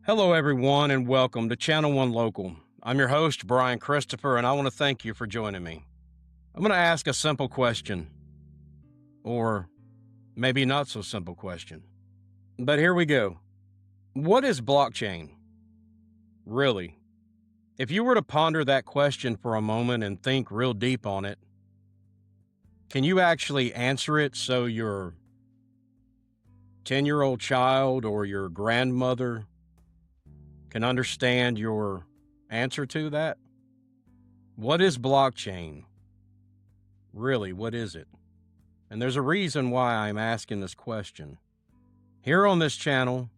Hello, everyone, and welcome to Channel One Local. I'm your host, Brian Christopher, and I want to thank you for joining me. I'm going to ask a simple question, or maybe not so simple question. But here we go. What is blockchain? Really? If you were to ponder that question for a moment and think real deep on it, can you actually answer it so your 10-year-old child or your grandmother can understand your answer to that? What is blockchain? Really, what is it? And there's a reason why I'm asking this question. Here on this channel,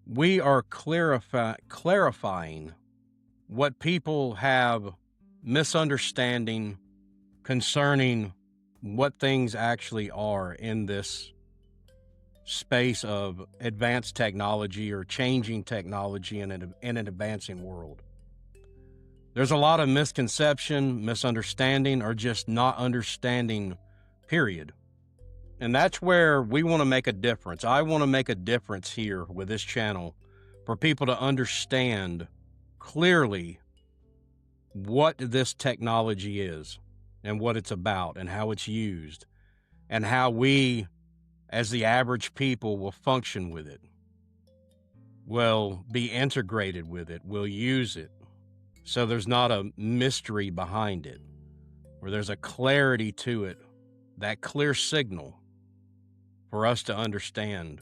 we are clarifying what people have misunderstanding concerning what things actually are in this space of advanced technology or changing technology in an advancing world. There's a lot of misconception, misunderstanding, or just not understanding, period. And that's where we want to make a difference. I want to make a difference here with this channel for people to understand clearly what this technology is and what it's about and how it's used and how we, as the average people, will function with it, will be integrated with it, will use it. So there's not a mystery behind it, where there's a clarity to it, that clear signal for us to understand.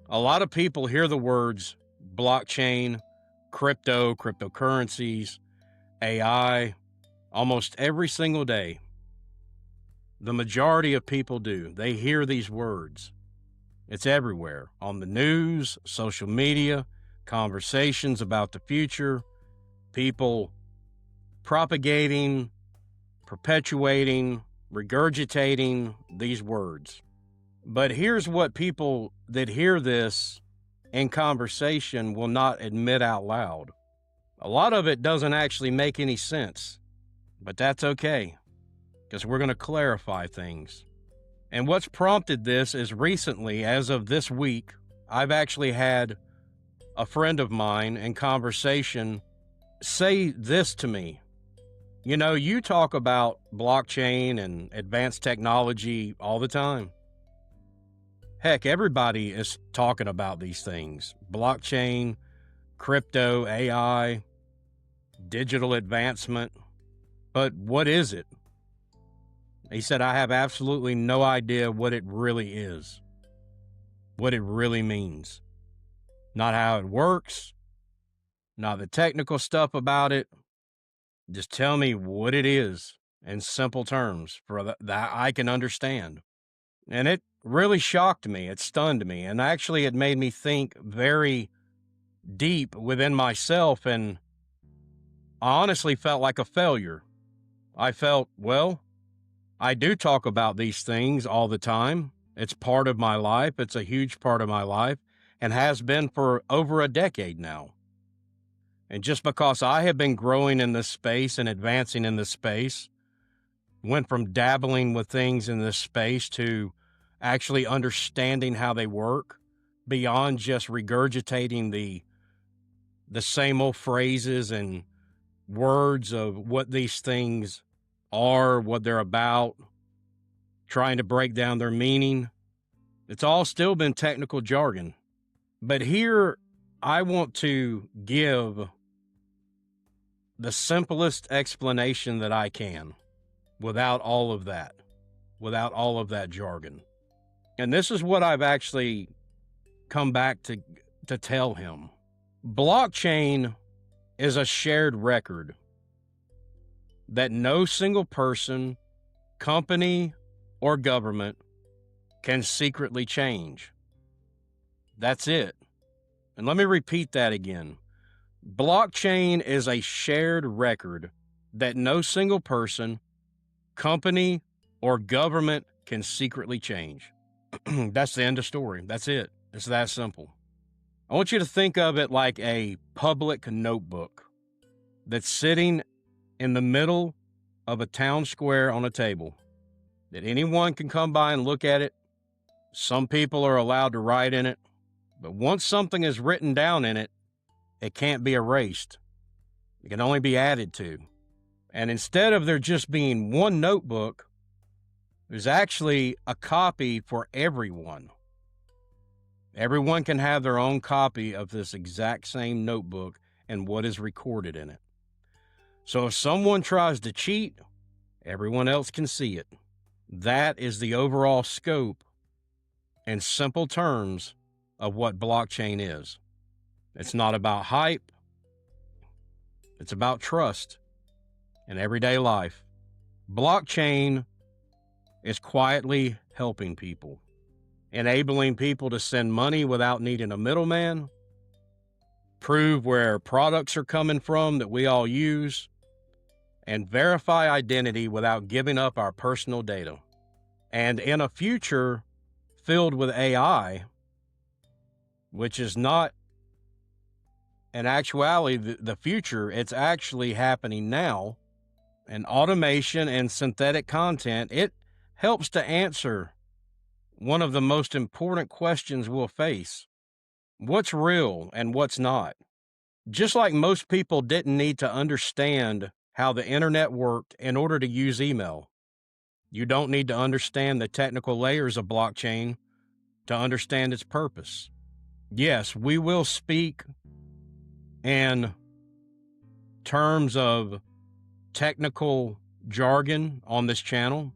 A lot of people hear the words blockchain, cryptocurrencies, AI, almost every single day. The majority of people do. They hear these words. It's everywhere, on the news, social media, conversations about the future, people propagating, perpetuating, regurgitating these words. But here's what people that hear this in conversation will not admit out loud. A lot of it doesn't actually make any sense, but that's okay, because we're going to clarify things. And what's prompted this is recently, as of this week, I've actually had a friend of mine in conversation say this to me. You know, you talk about blockchain and advanced technology all the time. Heck, everybody is talking about these things. Blockchain, crypto, AI, digital advancement. But what is it? He said, I have absolutely no idea what it really is, what it really means. Not how it works, not the technical stuff about it. Just tell me what it is in simple terms that I can understand. And it really shocked me. It stunned me. And actually, it made me think very deep within myself. And I honestly felt like a failure. I felt, well, I do talk about these things all the time. It's part of my life. It's a huge part of my life and has been for over a decade now. And just because I have been growing in this space and advancing in this space, went from dabbling with things in this space to actually understanding how they work beyond just regurgitating the same old phrases and words of what these things are, what they're about, trying to break down their meaning. It's all still been technical jargon. But here I want to give the simplest explanation that I can without all of that jargon. And this is what I've actually come back to tell him. Blockchain is a shared record that no single person, company, or government can secretly change. That's it. And let me repeat that again. Blockchain is a shared record that no single person, company, or government can secretly change. That's the end of story. That's it. It's that simple. I want you to think of it like a public notebook that's sitting in the middle of a town square on a table that anyone can come by and look at it. Some people are allowed to write in it, but once something is written down in it, It can't be erased. It can only be added to. And instead of there just being one notebook, there's actually a copy for everyone. Everyone can have their own copy of this exact same notebook and what is recorded in it. So if someone tries to cheat, everyone else can see it. That is the overall scope in simple terms of what blockchain is. It's not about hype. It's about trust in everyday life. Blockchain is quietly helping people, enabling people to send money without needing a middleman, prove where products are coming from that we all use, and verify identity without giving up our personal data. And in a future filled with AI, which is not in actuality the future, it's actually happening now, and automation and synthetic content, it helps to answer one of the most important questions we'll face. What's real and what's not? Just like most people didn't need to understand how the internet worked in order to use email, you don't need to understand the technical layers of blockchain to understand its purpose. Yes, we will speak in terms of technical jargon on this channel.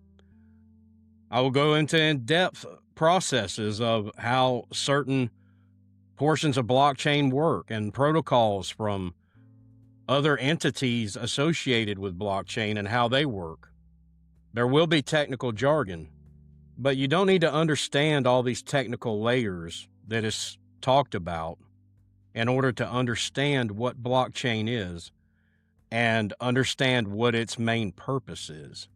I will go into in-depth processes of how certain portions of blockchain work and protocols from other entities associated with blockchain and how they work. There will be technical jargon, but you don't need to understand all these technical layers that is talked about in order to understand what blockchain is and understand what its main purpose is.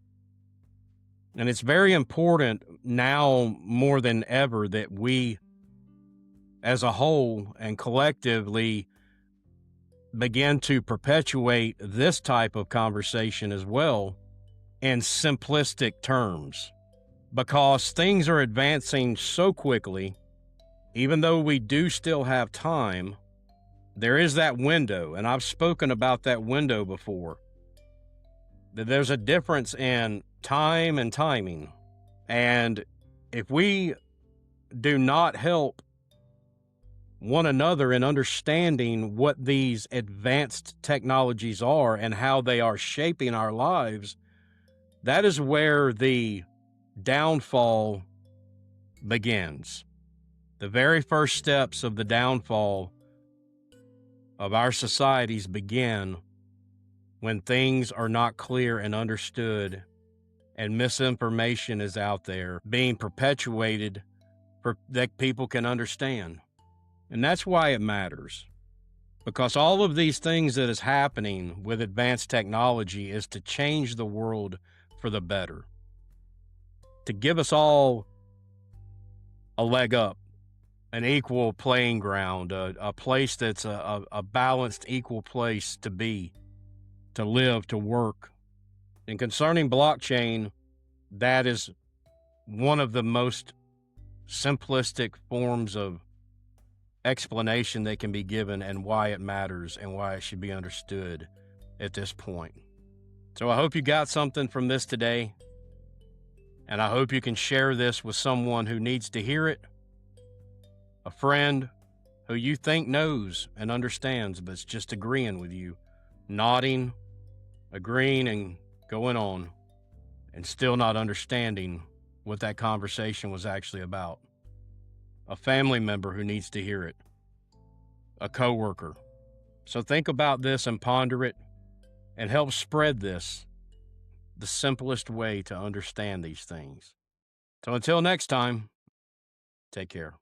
And it's very important now more than ever that we, as a whole and collectively, begin to perpetuate this type of conversation as well in simplistic terms, because things are advancing so quickly. Even though we do still have time, there is that window, and I've spoken about that window before, that there's a difference in time and timing. And if we do not help one another in understanding what these advanced technologies are and how they are shaping our lives, that is where the downfall begins. The very first steps of the downfall of our societies begin when things are not clear and understood, and misinformation is out there being perpetuated that people can understand. And that's why it matters, because all of these things that is happening with advanced technology is to change the world for the better, to give us all a leg up, an equal playing ground, a place that's a balanced, equal place to be, to live, to work. And concerning blockchain, that is one of the most simplistic forms of explanation that can be given, and why it matters and why it should be understood at this point. So I hope you got something from this today, and I hope you can share this with someone who needs to hear it, a friend who you think knows and understands, but is just agreeing with you, nodding, agreeing, and going on, and still not understanding what that conversation was actually about. A family member who needs to hear it, a coworker. So think about this and ponder it, and help spread this, the simplest way to understand these things. So until next time, take care.